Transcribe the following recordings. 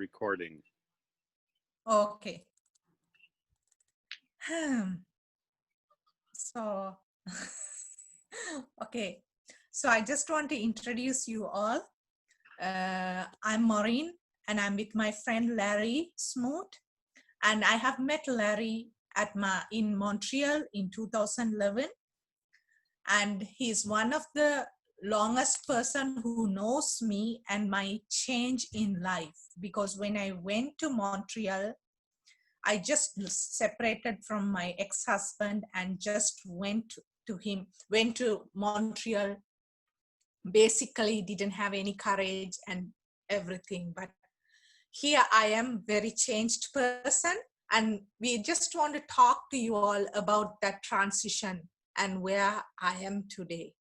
recording. Okay. So, okay. So I just want to introduce you all. I'm Maureen, and I'm with my friend Larry Smoot. And I have met Larry in Montreal in 2011. And he's one of the longest person who knows me and my change in life. Because when I went to Montreal, I just separated from my ex-husband and just went to Montreal, basically didn't have any courage and everything. But here I am, very changed person. And we just want to talk to you all about that transition and where I am today.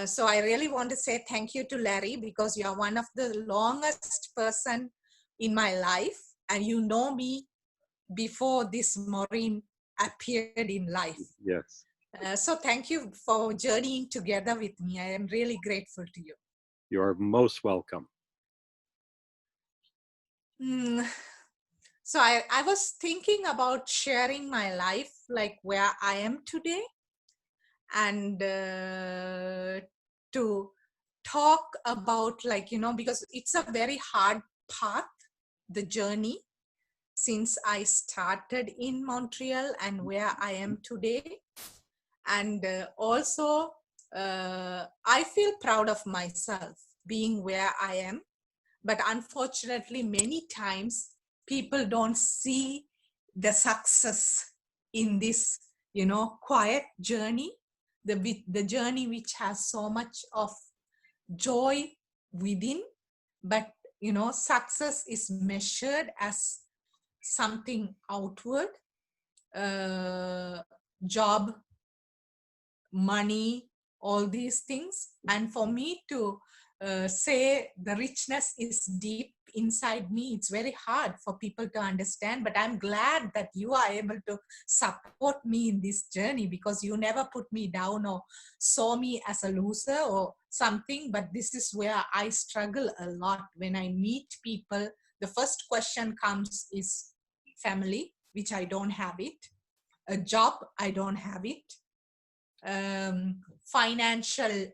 So I really want to say thank you to Larry, because you're one of the longest person in my life, and you know me before this Maureen appeared in life. Yes. So thank you for journeying together with me. I am really grateful to you. You are most welcome. So I was thinking about sharing my life, like where I am today, and to talk about, like, because it's a very hard path, the journey, since I started in Montreal and where I am today. And also, I feel proud of myself being where I am. But unfortunately, many times people don't see the success in this, quiet journey, the journey which has so much of joy within. But, success is measured as something outward, job, money, all these things. And for me to say the richness is deep inside me, it's very hard for people to understand. But I'm glad that you are able to support me in this journey, because you never put me down or saw me as a loser or something. But this is where I struggle a lot. When I meet people, the first question comes is family, which I don't have it. A job, I don't have it. Financial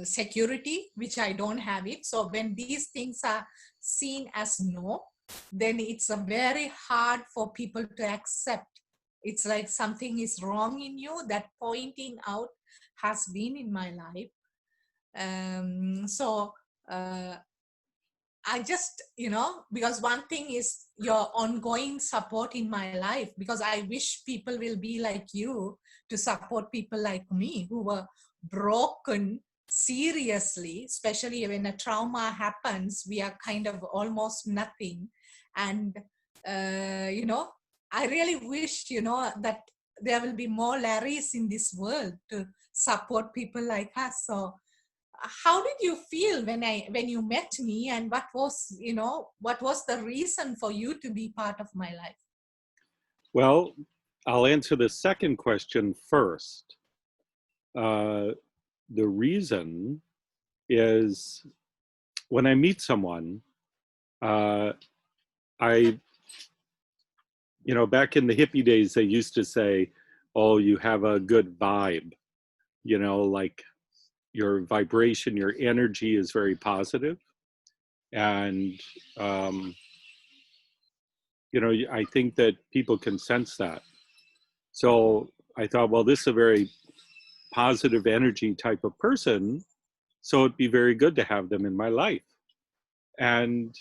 security, which I don't have it. So when these things are seen as no, then it's a very hard for people to accept. It's like something is wrong in you. That pointing out has been in my life. So I just, because one thing is your ongoing support in my life, because I wish people will be like you to support people like me who were broken seriously, especially when a trauma happens. We are kind of almost nothing. And, I really wish, that there will be more Larrys in this world to support people like us. So how did you feel when you met me, and what was the reason for you to be part of my life? Well, I'll answer the second question first. The reason is, when I meet someone, back in the hippie days, they used to say, oh, you have a good vibe, like your vibration, your energy is very positive. And, I think that people can sense that. So I thought, well, this is a very positive energy type of person, so it'd be very good to have them in my life. And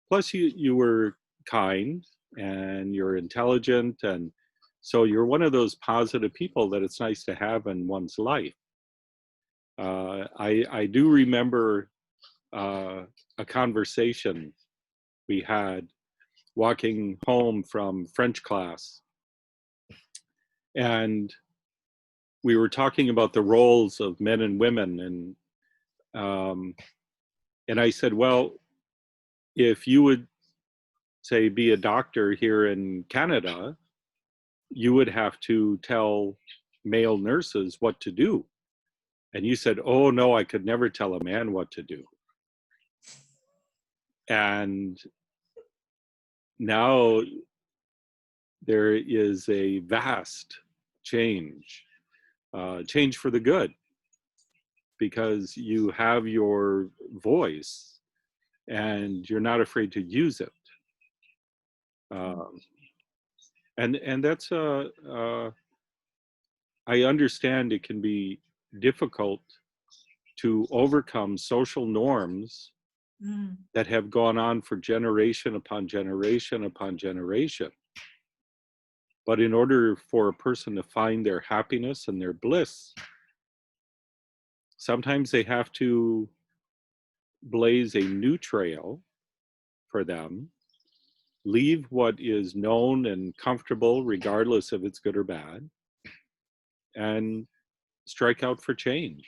plus you were kind and you're intelligent, and so you're one of those positive people that it's nice to have in one's life. I do remember a conversation we had walking home from French class, and we were talking about the roles of men and women, and I said, well, if you would say be a doctor here in Canada, you would have to tell male nurses what to do. And you said, oh no, I could never tell a man what to do. And now there is a vast change, change for the good, because you have your voice and you're not afraid to use it. Um, and that's I understand it can be difficult to overcome social norms that have gone on for generation upon generation upon generation. But in order for a person to find their happiness and their bliss, sometimes they have to blaze a new trail for them, leave what is known and comfortable, regardless if it's good or bad, and strike out for change.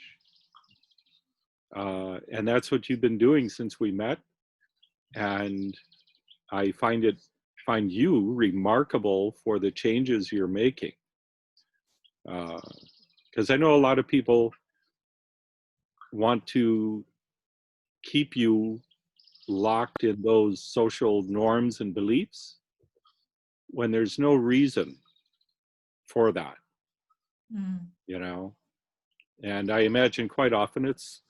And that's what you've been doing since we met. And I find you remarkable for the changes you're making. Because I know a lot of people want to keep you locked in those social norms and beliefs when there's no reason for that, you know? And I imagine quite often it's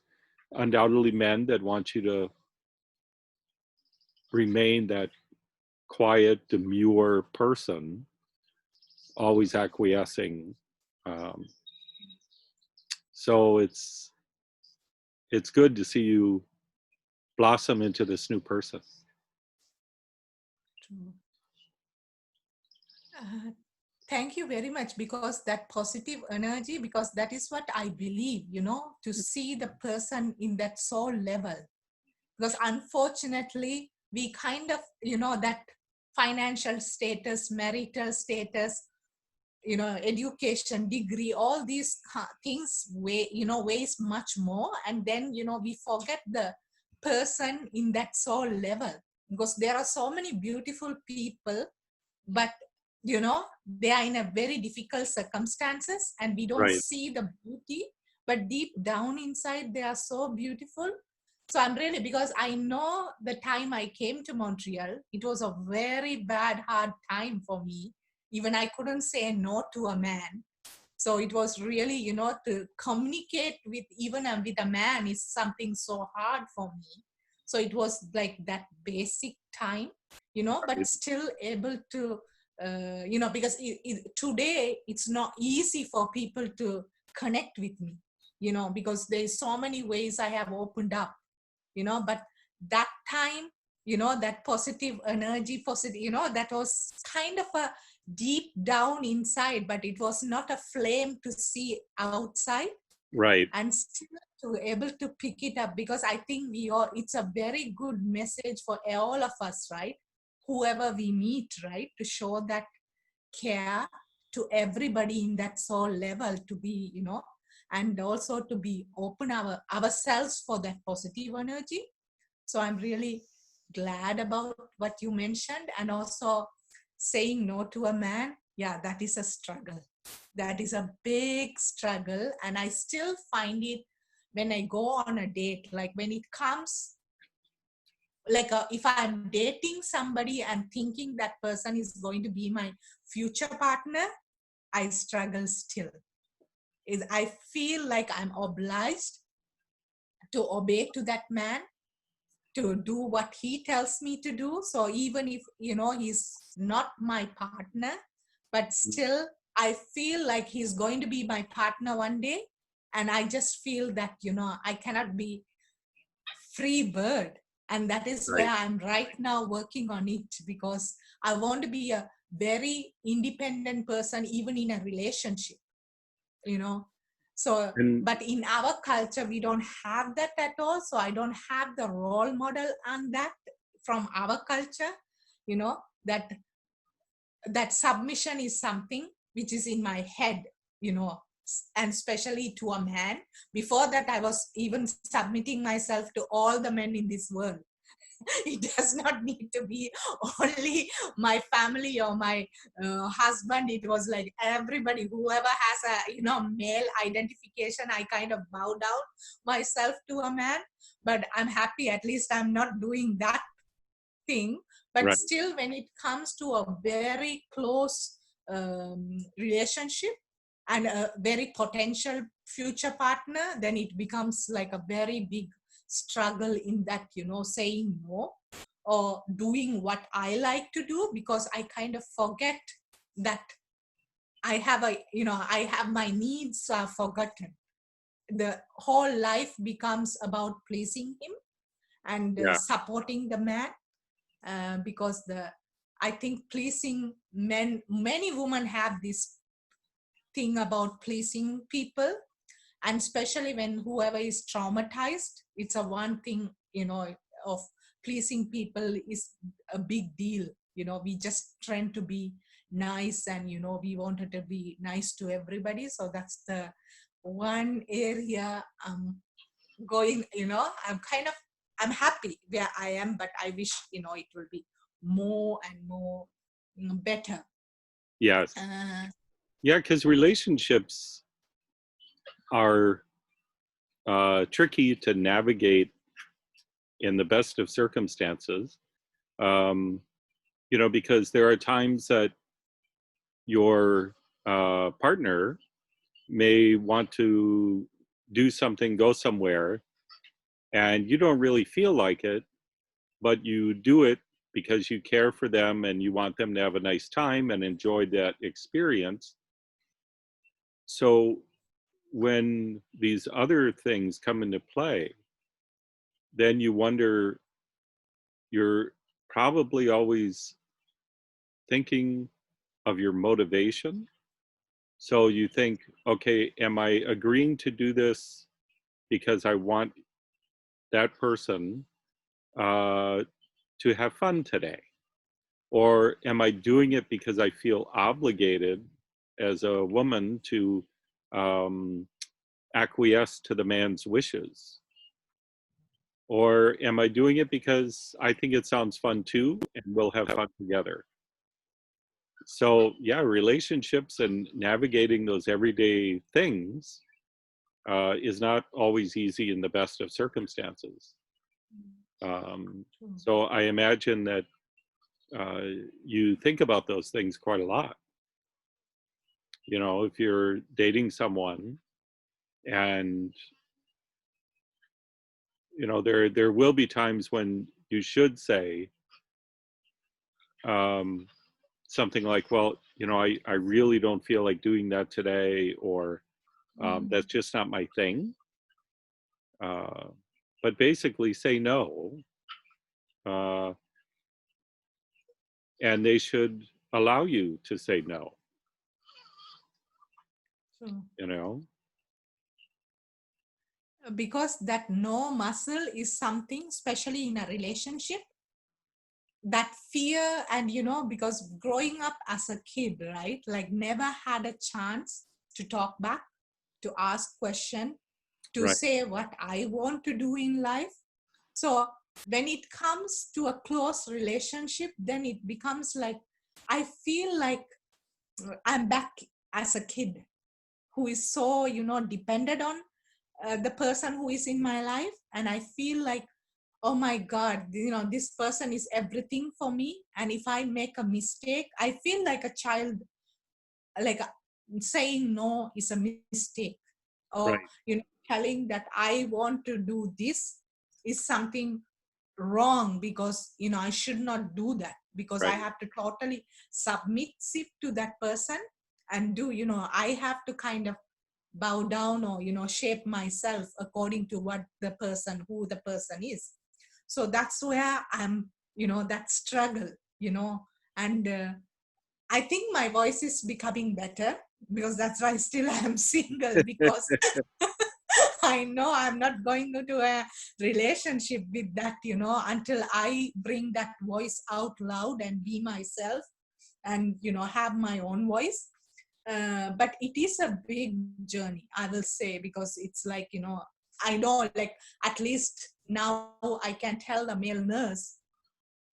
undoubtedly men that want you to remain that quiet, demure person, always acquiescing. So it's good to see you blossom into this new person. True. Thank you very much, because that positive energy, because that is what I believe, to see the person in that soul level. Because unfortunately, we kind of, that financial status, marital status, education, degree, all these things weighs much more. And then, we forget the person in that soul level, because there are so many beautiful people, but they are in a very difficult circumstances and we don't Right. see the beauty, but deep down inside they are so beautiful. So I'm really, because I know the time I came to Montreal, it was a very bad, hard time for me. Even I couldn't say no to a man. So it was really, to communicate with even with a man is something so hard for me. So it was like that basic time, but still able to, because today it's not easy for people to connect with me, because there's so many ways I have opened up, but that time, that positive energy, that was kind of a deep down inside, but it was not a flame to see outside. Right. And still to able to pick it up, because I think it's a very good message for all of us, right? Whoever we meet, right? To show that care to everybody in that soul level, to be, and also to be open ourselves for that positive energy. So I'm really glad about what you mentioned. And also saying no to a man, yeah, that is a struggle. That is a big struggle. And I still find it when I go on a date, like when it comes, like if I'm dating somebody and thinking that person is going to be my future partner, I struggle still. I feel like I'm obliged to obey to that man, to do what he tells me to do. So even if, he's not my partner, but still I feel like he's going to be my partner one day. And I just feel that, I cannot be free bird. And that is Right. where I'm right now working on it, because I want to be a very independent person, even in a relationship, So, but in our culture, we don't have that at all. So I don't have the role model on that from our culture, that submission is something which is in my head, and especially to a man. Before that, I was even submitting myself to all the men in this world. It does not need to be only my family or my husband. It was like everybody, whoever has a male identification, I kind of bow down myself to a man. But I'm happy, at least I'm not doing that thing, but Right. still when it comes to a very close relationship and a very potential future partner, then it becomes like a very big struggle in that, saying no or doing what I like to do, because I kind of forget that I have my needs are forgotten. The whole life becomes about pleasing him and Yeah. supporting the man, because I think pleasing men, many women have this thing about pleasing people, and especially when whoever is traumatized, it's a one thing, of pleasing people is a big deal. We just trying to be nice, and we wanted to be nice to everybody. So that's the one area I'm going, I'm happy where I am, but I wish, it will be more and more better. Yes. uh, Yeah, because relationships are tricky to navigate in the best of circumstances. Because there are times that your partner may want to do something, go somewhere, and you don't really feel like it, but you do it because you care for them and you want them to have a nice time and enjoy that experience. So when these other things come into play, then you wonder, you're probably always thinking of your motivation. So you think, okay, am I agreeing to do this because I want that person to have fun today? Or am I doing it because I feel obligated as a woman to um, acquiesce to the man's wishes? Or am I doing it because I think it sounds fun too and we'll have fun together? So, yeah, relationships and navigating those everyday things is not always easy in the best of circumstances. So, I imagine that you think about those things quite a lot. If you're dating someone, and there will be times when you should say something like, well, I really don't feel like doing that today, or that's just not my thing. But basically say no, uh, and they should allow you to say no. You know. Because that no muscle is something, especially in a relationship, that fear. And because growing up as a kid, right, like never had a chance to talk back, to ask question, to Right. say what I want to do in life. So when it comes to a close relationship, then it becomes like I feel like I'm back as a kid who is so dependent on the person who is in my life, and I feel like, oh my god, this person is everything for me, and if I make a mistake, I feel like a child, like saying no is a mistake, or Right. telling that I want to do this is something wrong, because I should not do that, because I Right. have to totally submissive to that person, and do I have to kind of bow down, or shape myself according to who the person is. So that's where I'm, that struggle, and I think my voice is becoming better, because that's why still I'm single, because I know I'm not going into a relationship with that, until I bring that voice out loud and be myself, and have my own voice. But it is a big journey, I will say, because it's like, I know, like, at least now I can tell the male nurse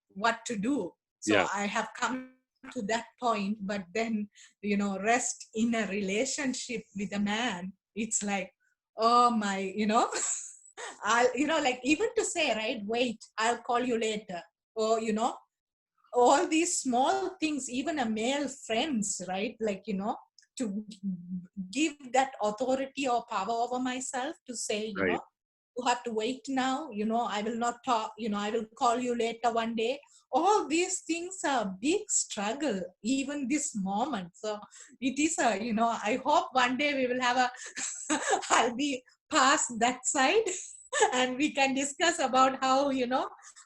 what to do. So Yes. I have come to that point, but then, rest in a relationship with a man, it's like, oh my, I'll, like, even to say, right, wait, I'll call you later. or all these small things, even a male friends, right? Like, to give that authority or power over myself to say, Right. you have to wait now, I will not talk, I will call you later one day. All these things are big struggle, even this moment. So it is I hope one day we will have a I'll be past that side and we can discuss about how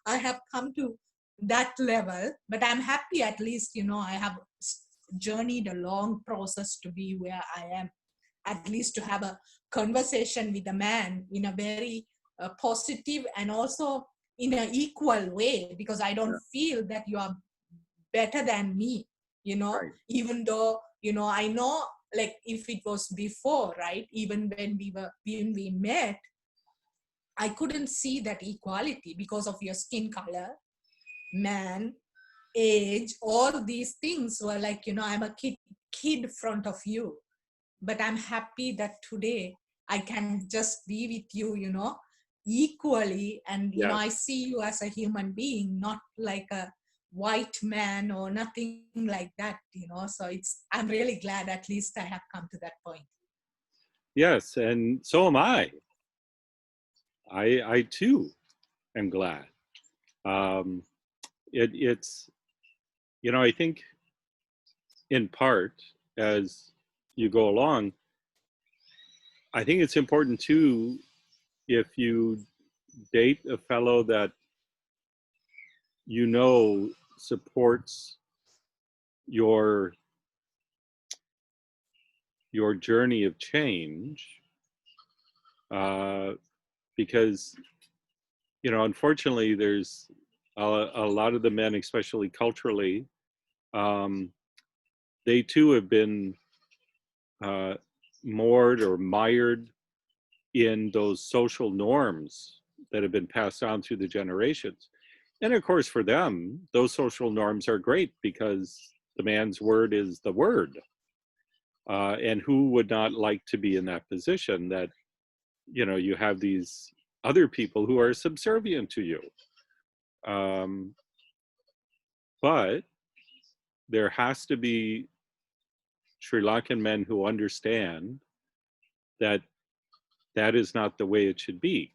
I have come to that level. But I'm happy, at least I have journeyed a long process to be where I am, at least to have a conversation with a man in a very positive and also in an equal way, because I don't Yeah. feel that you are better than me, Right. even though I know, like, if it was before, right, even when we met, I couldn't see that equality because of your skin color, man, age, all these things were like, I'm a kid front of you. But I'm happy that today I can just be with you, equally. And, Yes. I see you as a human being, not like a white man or nothing like that, So I'm really glad at least I have come to that point. Yes, and so am I. I too am glad. Um, it's I think in part as you go along, I think it's important too if you date a fellow that supports your journey of change, uh, because unfortunately there's a lot of the men, especially culturally, um, they too have been uh, moored or mired in those social norms that have been passed on through the generations. And of course, for them, those social norms are great because the man's word is the word. And who would not like to be in that position that, you have these other people who are subservient to you? Um, but there has to be Sri Lankan men who understand that that is not the way it should be.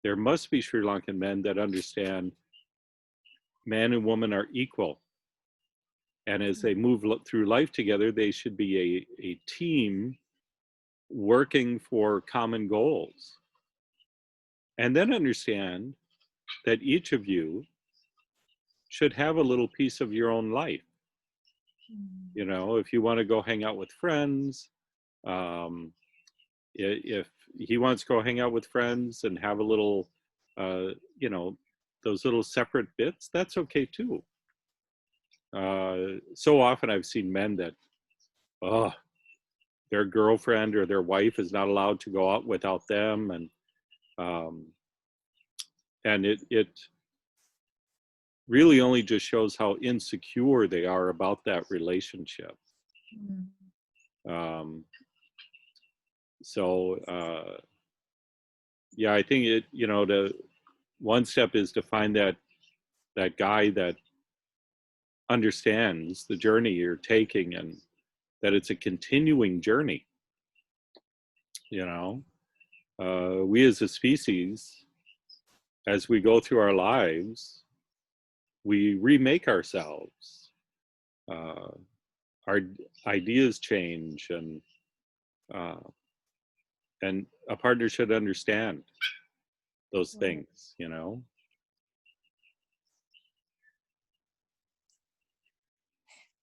There must be Sri Lankan men that understand man and woman are equal. And as they move through life together, they should be a team working for common goals. And then understand that each of you should have a little piece of your own life. If you want to go hang out with friends, um, if he wants to go hang out with friends and have a little, uh, those little separate bits, that's okay too. So often I've seen men that, oh, their girlfriend or their wife is not allowed to go out without them, um, and it really only just shows how insecure they are about that relationship. Um, so yeah, I think the one step is to find that guy that understands the journey you're taking and that it's a continuing journey. We as a species, as we go through our lives, we remake ourselves. Our ideas change, uh, and a partner should understand those things.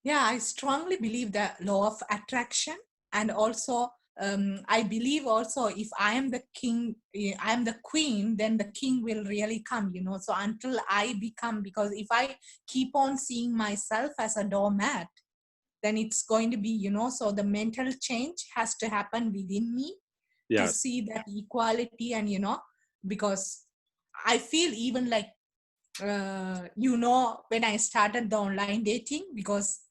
Yeah, I strongly believe the law of attraction. And also, I believe also, if I am the king, I am the queen, then the king will really come, So until I become, because if I keep on seeing myself as a doormat, then it's going to be, so the mental change has to happen within me to Yes. see that equality. And, because I feel even like, when I started the online dating, because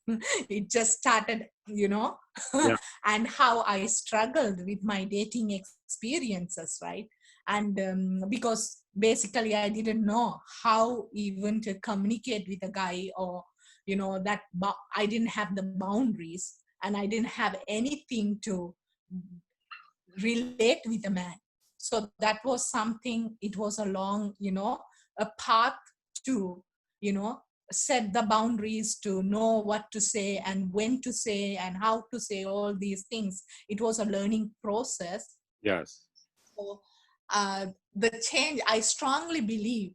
it just started, Yeah. and how I struggled with my dating experiences, right? And because basically I didn't know how even to communicate with a guy, or that I didn't have the boundaries, and I didn't have anything to relate with a man. So that was something, it was a long, a path to, set the boundaries, to know what to say and when to say and how to say all these things. It was a learning process. Yes. So the change, I strongly believe,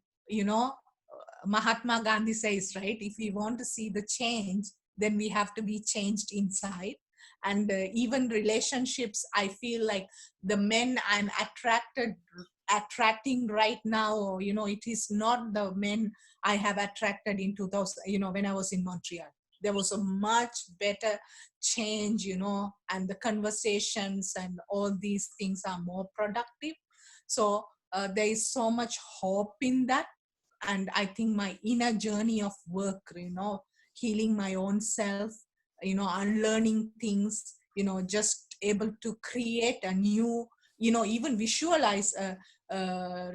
Mahatma Gandhi says, right, if we want to see the change, then we have to be changed inside. And even relationships, I feel like the men I'm attracting right now, or, it is not the men I have attracted in 2000, when I was in Montreal. There was a much better change, and the conversations and all these things are more productive. So there is so much hope in that. And I think my inner journey of work, healing my own self, unlearning things, just able to create a new, even visualize a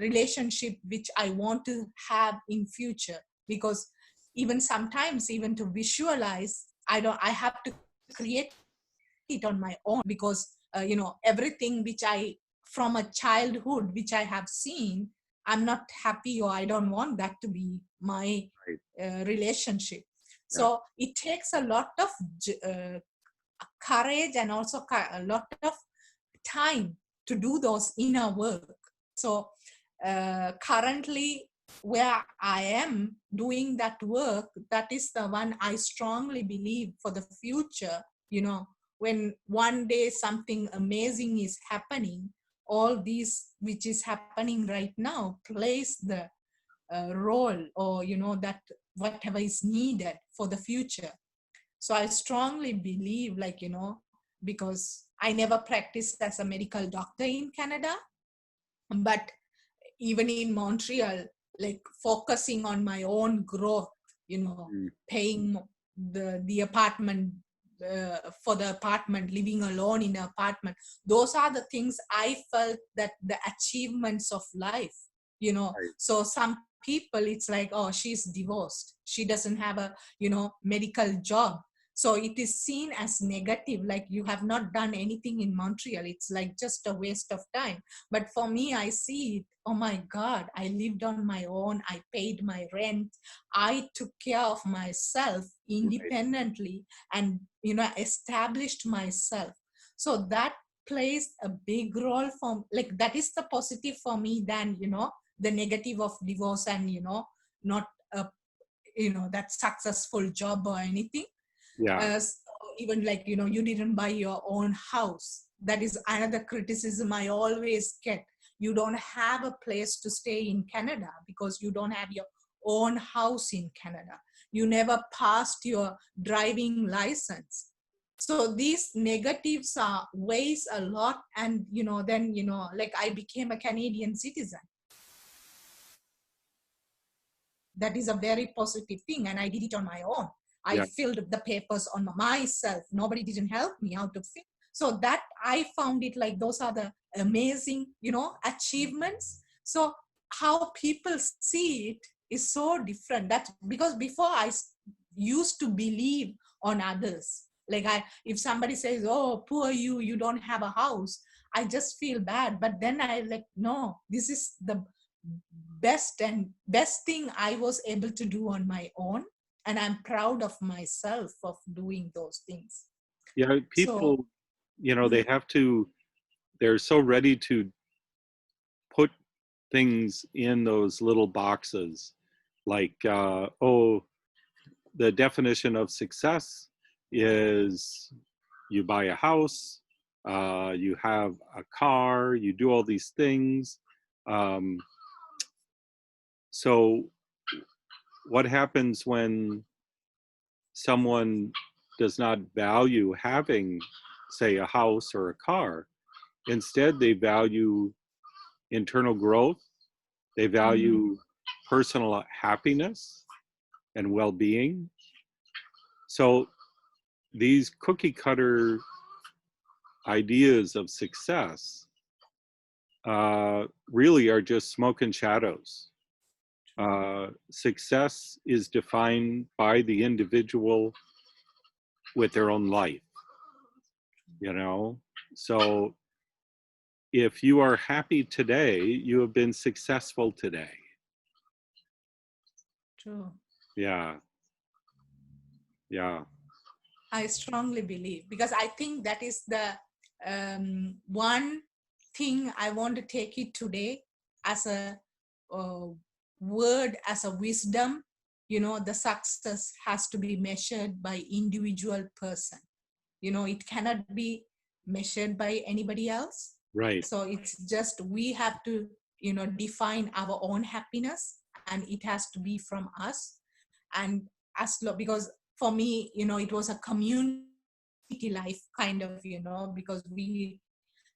relationship which I want to have in future. Because even sometimes, even to visualize, I have to create it on my own, because everything which I, from a childhood, which I have seen, I'm not happy, or I don't want that to be my Right. relationship. Yeah. So it takes a lot of courage, and also a lot of time to do those inner work. So currently, where I am doing that work, that is the one I strongly believe for the future. When one day something amazing is happening, all these which is happening right now plays the role, or that whatever is needed for the future. So I strongly believe, like, because I never practiced as a medical doctor in Canada, but even in Montreal, like focusing on my own growth, Mm. paying the apartment, for the apartment, living alone in an apartment. Those are the things I felt that the achievements of life, Right. So some people, it's like, oh, she's divorced, she doesn't have a, medical job. So it is seen as negative, like you have not done anything in Montreal. It's like just a waste of time. But for me, I see it, oh my God, I lived on my own, I paid my rent, I took care of myself Right. independently, and established myself. So that plays a big role for, like, that is the positive for me than the negative of divorce, and not a that successful job or anything. Yeah. So even like you didn't buy your own house. That is another criticism I always get. You don't have a place to stay in Canada because you don't have your own house in Canada. You never passed your driving license. So these negatives are weighs a lot. And then like I became a Canadian citizen. That is a very positive thing, and I did it on my own. I Yeah. filled the papers on myself. Nobody didn't help me how to fill. So that I found it like those are the amazing achievements. So how people see it is so different. That because before I used to believe on others, like if somebody says, oh, poor you don't have a house, I just feel bad. But then I like, no, this is the best thing I was able to do on my own, and I'm proud of myself of doing those things. Yeah. So People, they have to, they're so ready to put things in those little boxes, like, oh, the definition of success is you buy a house, you have a car, you do all these things. Um, so what happens when someone does not value having, say, a house or a car? Instead, they value internal growth, they value personal happiness and well-being. So these cookie cutter ideas of success really are just smoke and shadows. Success is defined by the individual with their own life, you know? So if you are happy today, you have been successful today. True. Yeah. Yeah. I strongly believe, because I think that is the one thing I want to take it today as a word, as a wisdom. The success has to be measured by individual person. It cannot be measured by anybody else. Right. So it's just we have to define our own happiness, and it has to be from us. And because for me, it was a community life kind of, because we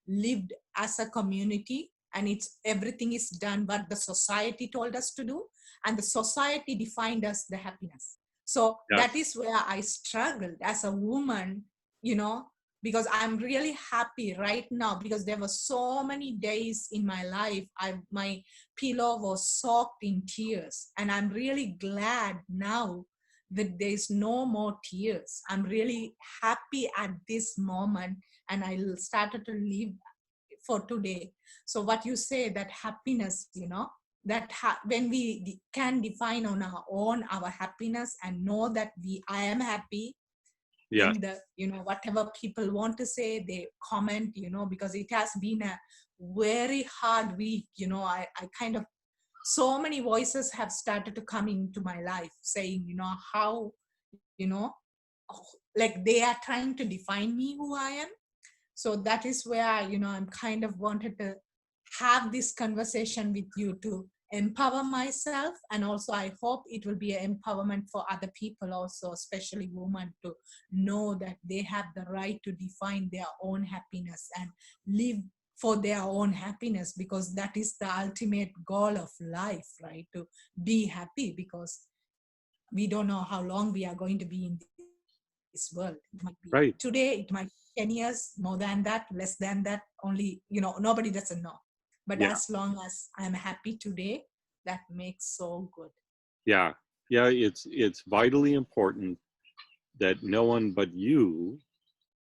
lived as a community, and it's everything is done what the society told us to do, and the society defined us the happiness. So Yes. that is where I struggled as a woman, you know because I'm really happy right now, because there were so many days in my life my pillow was soaked in tears, and I'm really glad now that there's no more tears. I'm really happy at this moment, and I started to live for today. So what you say, that happiness, that when we can define on our own our happiness and know that I am happy, Yes. then whatever people want to say, they comment, because it has been a very hard week. I kind of, so many voices have started to come into my life saying, how, you know like they are trying to define me, who I am. So that is where I'm kind of wanted to have this conversation with you to empower myself, and also I hope it will be an empowerment for other people also, especially women, to know that they have the right to define their own happiness and live for their own happiness, because that is the ultimate goal of life, right? To be happy, because we don't know how long we are going to be in this world. It might be today, Right. it might be 10 years, more than that, less than that, only, nobody doesn't know. But Yeah. as long as I'm happy today, that makes so good. Yeah. Yeah. It's vitally important that no one but you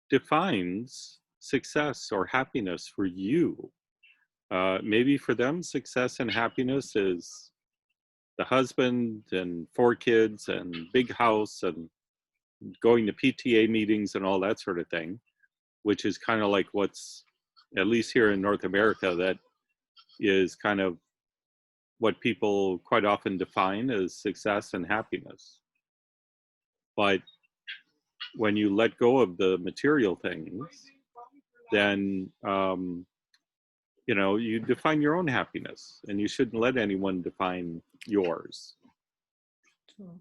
defines success or happiness for you. Maybe for them, success and happiness is the husband and 4 kids and big house and going to PTA meetings and all that sort of thing, which is kind of like what's, at least here in North America, that is kind of what people quite often define as success and happiness. But when you let go of the material things, then you define your own happiness, and you shouldn't let anyone define yours. True.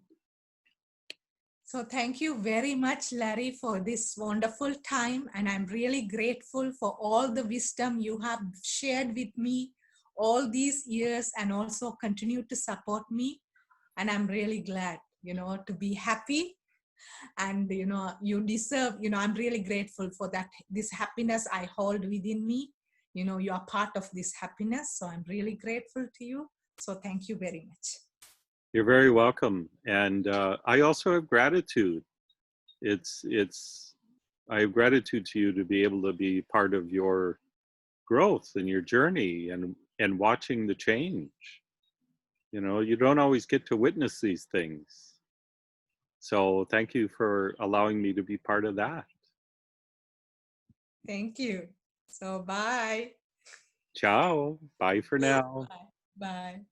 So thank you very much, Larry, for this wonderful time. And I'm really grateful for all the wisdom you have shared with me all these years, and also continue to support me. And I'm really glad, to be happy. And, you deserve, I'm really grateful for that, this happiness I hold within me. You are part of this happiness. So I'm really grateful to you. So thank you very much. You're very welcome. And I also have gratitude. I have gratitude to you to be able to be part of your growth and your journey, and watching the change. You don't always get to witness these things. So thank you for allowing me to be part of that. Thank you. So bye. Ciao. Bye for now. Bye. Bye.